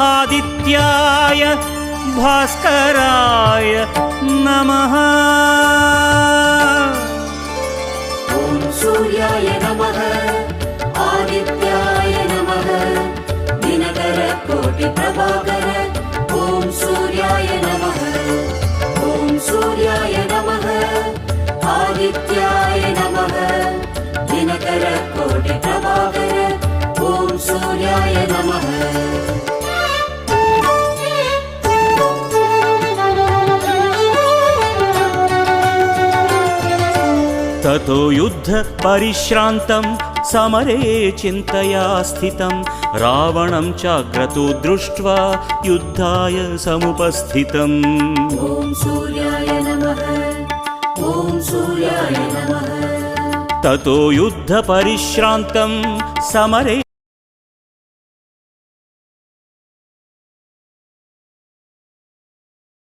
आदित्याय भास्कराय नमः। ॐ सूर्याय नमः आदित्याय नमः दिनकर कोटि प्रभाकर। ॐ सूर्याय नमः ॐ सूर्याय नमः आदित्याय नमः दिनकर कोटि प्रभाकर। ॐ सूर्याय नमः। ततो युद्ध परिश्रान्तं समरे चिन्तया स्थितं रावणं चाक्रतो दृष्ट्वा युद्धाय समुपस्थितम्। ॐ सूर्याय नमः ॐ सूर्याय नमः। ततो युद्ध परिश्रान्तं समरे